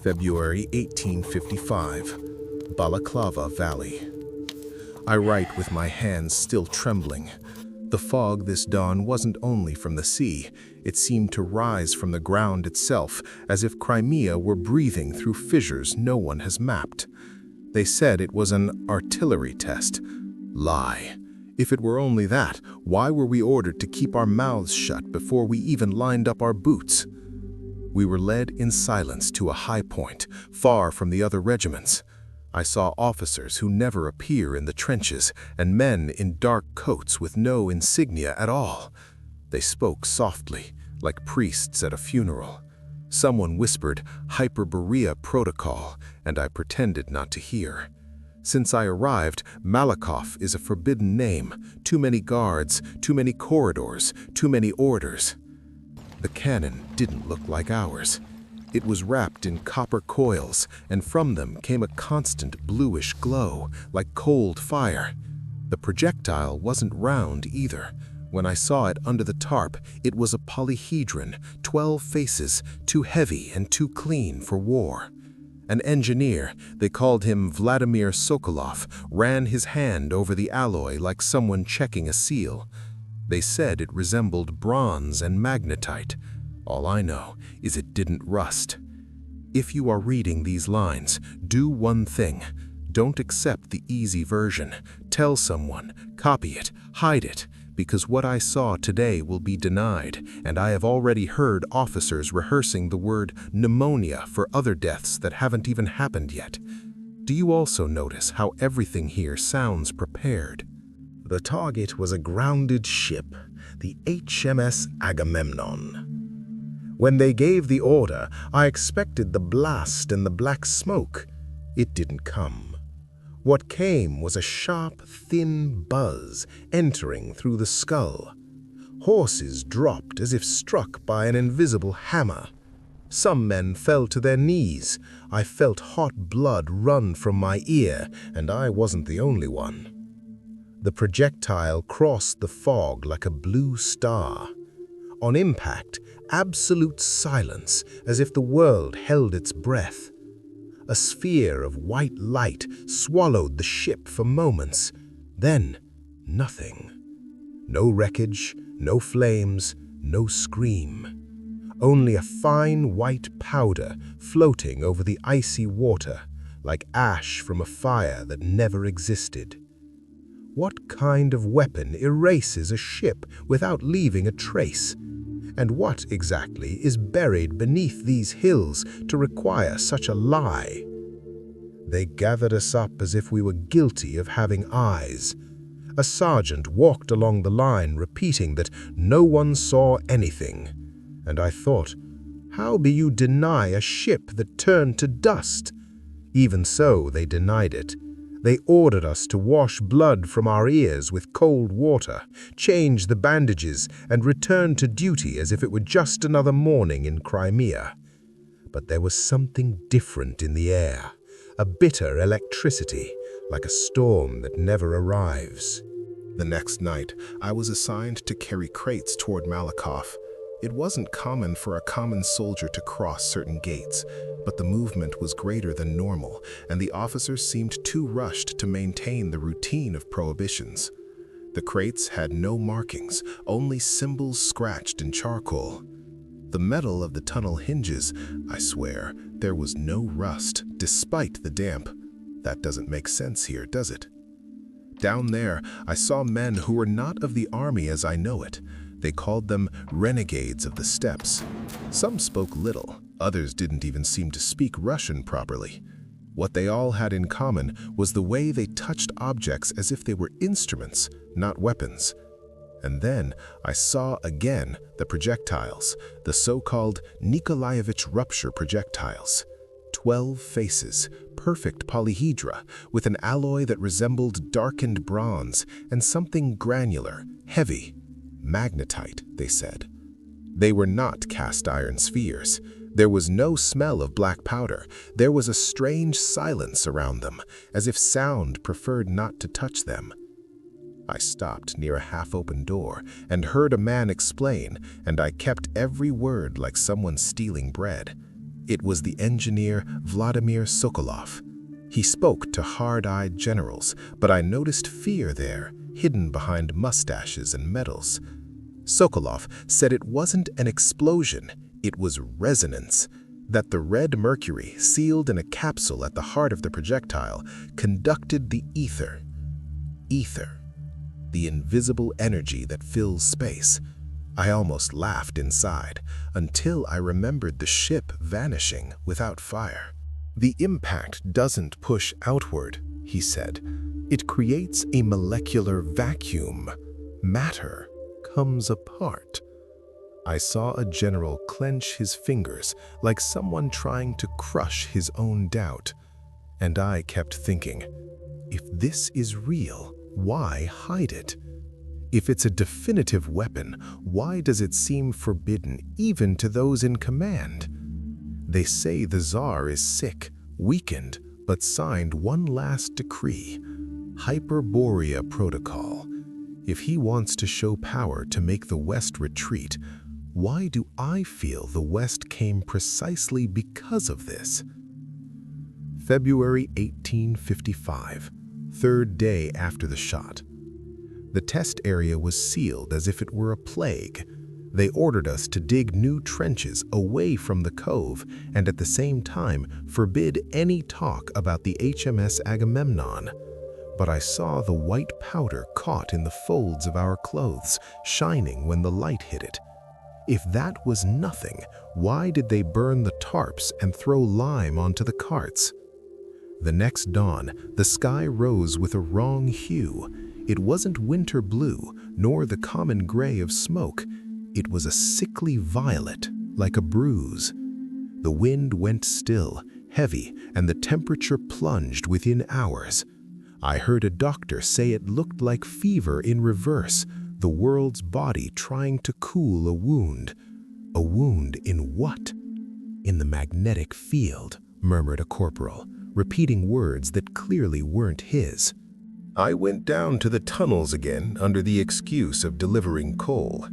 February 1855, Balaclava Valley. I write with my hands still trembling. The fog this dawn wasn't only from the sea, it seemed to rise from the ground itself, as if Crimea were breathing through fissures no one has mapped. They said it was an artillery test. Lie. If it were only that, why were we ordered to keep our mouths shut before we even lined up our boots? We were led in silence to a high point, far from the other regiments. I saw officers who never appear in the trenches, and men in dark coats with no insignia at all. They spoke softly, like priests at a funeral. Someone whispered, "Hyperborea Protocol," and I pretended not to hear. Since I arrived, Malakoff is a forbidden name. Too many guards, too many corridors, too many orders. The cannon didn't look like ours. It was wrapped in copper coils, and from them came a constant bluish glow, like cold fire. The projectile wasn't round either. When I saw it under the tarp, it was a polyhedron, 12 faces, too heavy and too clean for war. An engineer, they called him Vladimir Sokolov, ran his hand over the alloy like someone checking a seal. They said it resembled bronze and magnetite. All I know is it didn't rust. If you are reading these lines, do one thing. Don't accept the easy version. Tell someone, copy it, hide it, because what I saw today will be denied, and I have already heard officers rehearsing the word pneumonia for other deaths that haven't even happened yet. Do you also notice how everything here sounds prepared? The target was a grounded ship, the HMS Agamemnon. When they gave the order, I expected the blast and the black smoke. It didn't come. What came was a sharp, thin buzz entering through the skull. Horses dropped as if struck by an invisible hammer. Some men fell to their knees. I felt hot blood run from my ear, and I wasn't the only one. The projectile crossed the fog like a blue star. On impact, absolute silence, as if the world held its breath. A sphere of white light swallowed the ship for moments. Then, nothing. No wreckage, no flames, no scream. Only a fine white powder floating over the icy water, like ash from a fire that never existed. What kind of weapon erases a ship without leaving a trace? And what exactly is buried beneath these hills to require such a lie? They gathered us up as if we were guilty of having eyes. A sergeant walked along the line repeating that no one saw anything. And I thought, how be you deny a ship that turned to dust? Even so, they denied it. They ordered us to wash blood from our ears with cold water, change the bandages, and return to duty as if it were just another morning in Crimea. But there was something different in the air, a bitter electricity, like a storm that never arrives. The next night, I was assigned to carry crates toward Malakoff. It wasn't common for a common soldier to cross certain gates, but the movement was greater than normal, and the officers seemed too rushed to maintain the routine of prohibitions. The crates had no markings, only symbols scratched in charcoal. The metal of the tunnel hinges, I swear, there was no rust, despite the damp. That doesn't make sense here, does it? Down there, I saw men who were not of the army as I know it. They called them renegades of the steppes. Some spoke little, others didn't even seem to speak Russian properly. What they all had in common was the way they touched objects as if they were instruments, not weapons. And then I saw again the projectiles, the so-called Nikolaevich rupture projectiles. 12 faces, perfect polyhedra, with an alloy that resembled darkened bronze and something granular, heavy. Magnetite, they said. They were not cast iron spheres. There was no smell of black powder. There was a strange silence around them, as if sound preferred not to touch them. I stopped near a half-open door and heard a man explain, and I kept every word like someone stealing bread. It was the engineer Vladimir Sokolov. He spoke to hard-eyed generals, but I noticed fear there, hidden behind mustaches and medals. Sokolov said it wasn't an explosion, it was resonance, that the Red Mercury, sealed in a capsule at the heart of the projectile, conducted the ether. Ether, the invisible energy that fills space. I almost laughed inside, until I remembered the ship vanishing without fire. The impact doesn't push outward, he said. It creates a molecular vacuum. Matter comes apart. I saw a general clench his fingers like someone trying to crush his own doubt. And I kept thinking, if this is real, why hide it? If it's a definitive weapon, why does it seem forbidden even to those in command? They say the Tsar is sick, weakened, but signed one last decree, Hyperborea Protocol. If he wants to show power to make the West retreat, why do I feel the West came precisely because of this? February 1855, third day after the shot. The test area was sealed as if it were a plague. They ordered us to dig new trenches away from the cove and at the same time forbid any talk about the HMS Agamemnon. But I saw the white powder caught in the folds of our clothes, shining when the light hit it. If that was nothing, why did they burn the tarps and throw lime onto the carts? The next dawn, the sky rose with a wrong hue. It wasn't winter blue, nor the common gray of smoke. It was a sickly violet, like a bruise. The wind went still, heavy, and the temperature plunged within hours. I heard a doctor say it looked like fever in reverse, the world's body trying to cool a wound. A wound in what? In the magnetic field, murmured a corporal, repeating words that clearly weren't his. I went down to the tunnels again under the excuse of delivering coal.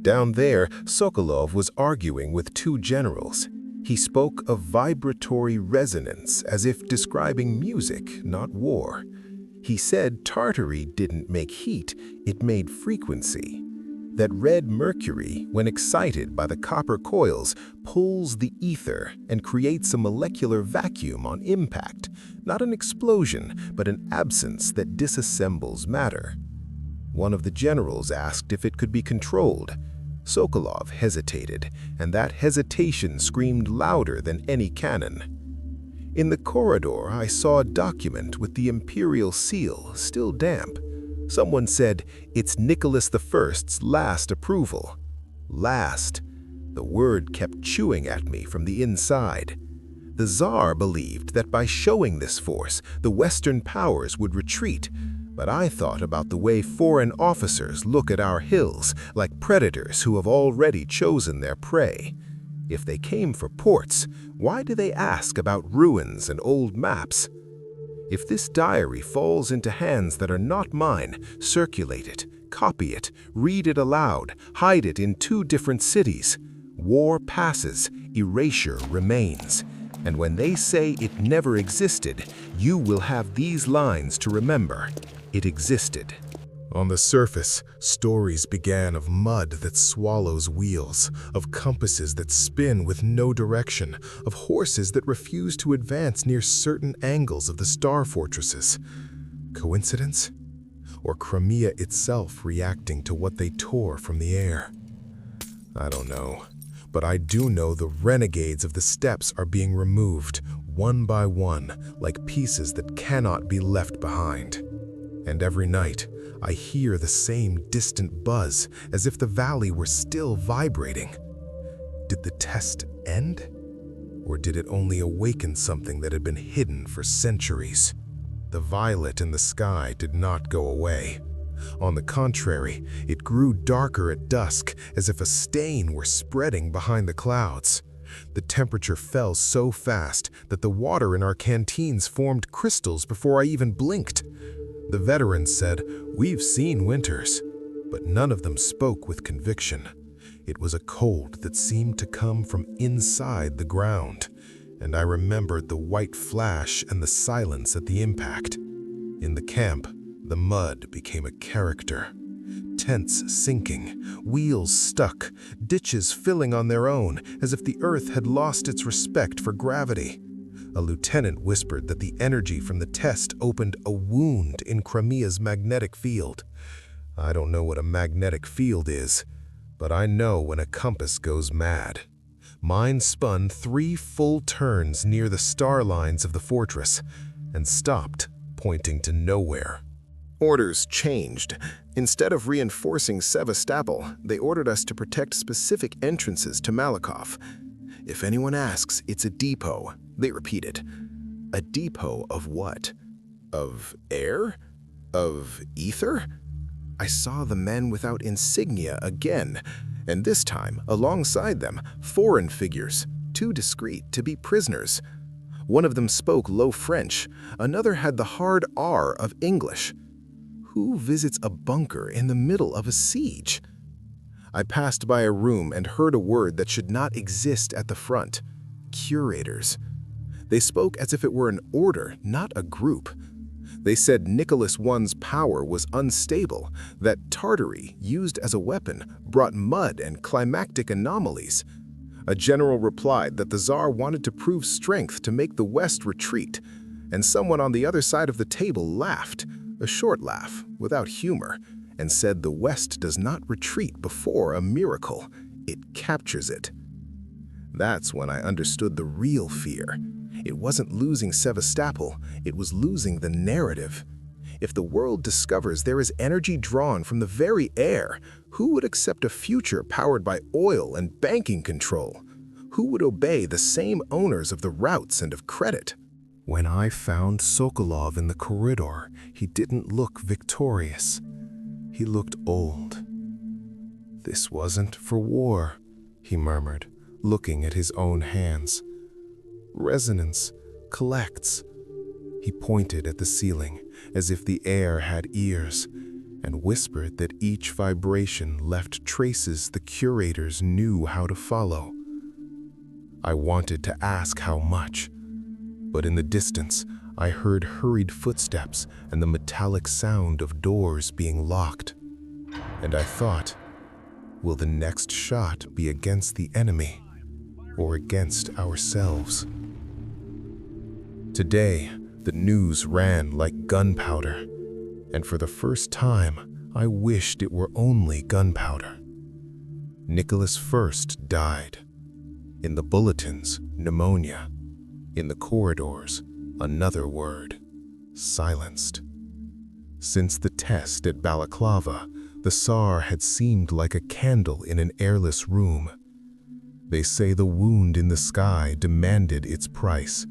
Down there, Sokolov was arguing with two generals. He spoke of vibratory resonance as if describing music, not war. He said Tartary didn't make heat, it made frequency. That Red Mercury, when excited by the copper coils, pulls the ether and creates a molecular vacuum on impact, not an explosion, but an absence that disassembles matter. One of the generals asked if it could be controlled. Sokolov hesitated, and that hesitation screamed louder than any cannon. In the corridor, I saw a document with the imperial seal, still damp. Someone said, it's Nicholas I's last approval. Last. The word kept chewing at me from the inside. The Tsar believed that by showing this force, the Western powers would retreat, but I thought about the way foreign officers look at our hills, like predators who have already chosen their prey. If they came for ports, why do they ask about ruins and old maps? If this diary falls into hands that are not mine, circulate it, copy it, read it aloud, hide it in 2 different cities. War passes, erasure remains. And when they say it never existed, you will have these lines to remember. It existed. On the surface, stories began of mud that swallows wheels, of compasses that spin with no direction, of horses that refuse to advance near certain angles of the star fortresses. Coincidence? Or Crimea itself reacting to what they tore from the air? I don't know, but I do know the renegades of the steppes are being removed, one by one, like pieces that cannot be left behind. And every night, I hear the same distant buzz, as if the valley were still vibrating. Did the test end? Or did it only awaken something that had been hidden for centuries? The violet in the sky did not go away. On the contrary, it grew darker at dusk, as if a stain were spreading behind the clouds. The temperature fell so fast that the water in our canteens formed crystals before I even blinked. The veterans said, "We've seen winters," but none of them spoke with conviction. It was a cold that seemed to come from inside the ground, and I remembered the white flash and the silence at the impact. In the camp, the mud became a character. Tents sinking, wheels stuck, ditches filling on their own, as if the earth had lost its respect for gravity. A lieutenant whispered that the energy from the test opened a wound in Crimea's magnetic field. I don't know what a magnetic field is, but I know when a compass goes mad. Mine spun 3 full turns near the star lines of the fortress and stopped, pointing to nowhere. Orders changed. Instead of reinforcing Sevastopol, they ordered us to protect specific entrances to Malakoff. If anyone asks, it's a depot, they repeated. A depot of what? Of air? Of ether? I saw the men without insignia again, and this time, alongside them, foreign figures, too discreet to be prisoners. One of them spoke low French, another had the hard R of English. Who visits a bunker in the middle of a siege? I passed by a room and heard a word that should not exist at the front. Curators. They spoke as if it were an order, not a group. They said Nicholas I's power was unstable, that Tartary, used as a weapon, brought mud and climatic anomalies. A general replied that the Tsar wanted to prove strength to make the West retreat, and someone on the other side of the table laughed, a short laugh, without humor, and said the West does not retreat before a miracle, it captures it. That's when I understood the real fear. It wasn't losing Sevastopol, it was losing the narrative. If the world discovers there is energy drawn from the very air, who would accept a future powered by oil and banking control? Who would obey the same owners of the routes and of credit? When I found Sokolov in the corridor, he didn't look victorious. He looked old. "This wasn't for war," he murmured, looking at his own hands. "Resonance collects." He pointed at the ceiling, as if the air had ears, and whispered that each vibration left traces the curators knew how to follow. I wanted to ask how much, but in the distance, I heard hurried footsteps and the metallic sound of doors being locked. And I thought, will the next shot be against the enemy or against ourselves? Today, the news ran like gunpowder, and for the first time, I wished it were only gunpowder. Nicholas I died. In the bulletins, pneumonia. In the corridors, another word, silenced. Since the test at Balaclava, the Tsar had seemed like a candle in an airless room. They say the wound in the sky demanded its price.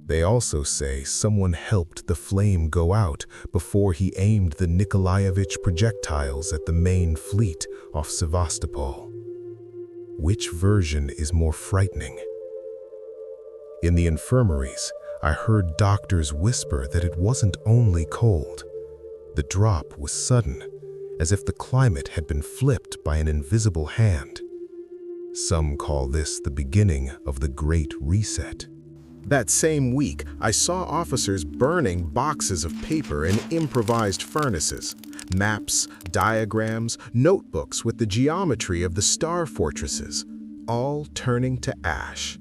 They also say someone helped the flame go out before he aimed the Nikolaevich projectiles at the main fleet off Sevastopol. Which version is more frightening? In the infirmaries, I heard doctors whisper that it wasn't only cold. The drop was sudden, as if the climate had been flipped by an invisible hand. Some call this the beginning of the Great Reset. That same week, I saw officers burning boxes of paper in improvised furnaces, maps, diagrams, notebooks with the geometry of the star fortresses, all turning to ash.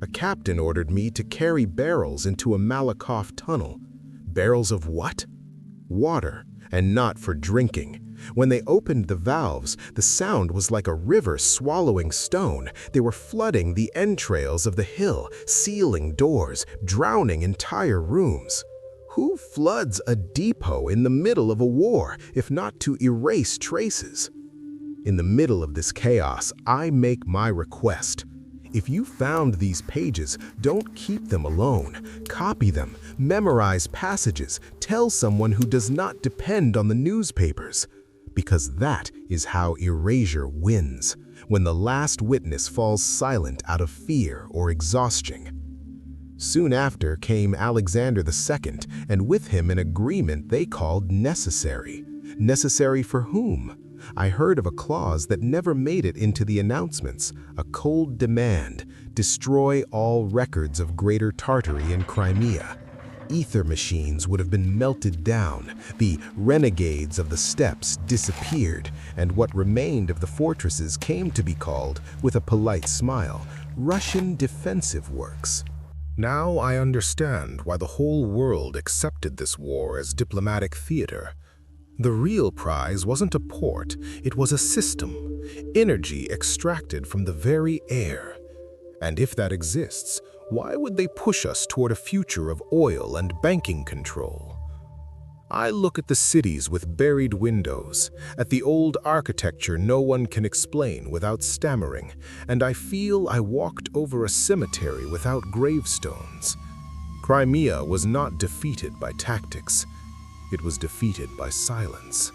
A captain ordered me to carry barrels into a Malakoff tunnel. Barrels of what? Water, and not for drinking. When they opened the valves, the sound was like a river swallowing stone. They were flooding the entrails of the hill, sealing doors, drowning entire rooms. Who floods a depot in the middle of a war, if not to erase traces? In the middle of this chaos, I make my request. If you found these pages, don't keep them alone. Copy them, memorize passages, tell someone who does not depend on the newspapers. Because that is how erasure wins, when the last witness falls silent out of fear or exhaustion. Soon after came Alexander II, and with him an agreement they called necessary. Necessary for whom? I heard of a clause that never made it into the announcements, a cold demand: destroy all records of Greater Tartary and Crimea. Ether machines would have been melted down, the renegades of the steppes disappeared, and what remained of the fortresses came to be called, with a polite smile, Russian defensive works. Now I understand why the whole world accepted this war as diplomatic theater. The real prize wasn't a port, it was a system, energy extracted from the very air. And if that exists, why would they push us toward a future of oil and banking control? I look at the cities with buried windows, at the old architecture no one can explain without stammering, and I feel I walked over a cemetery without gravestones. Crimea was not defeated by tactics. It was defeated by silence.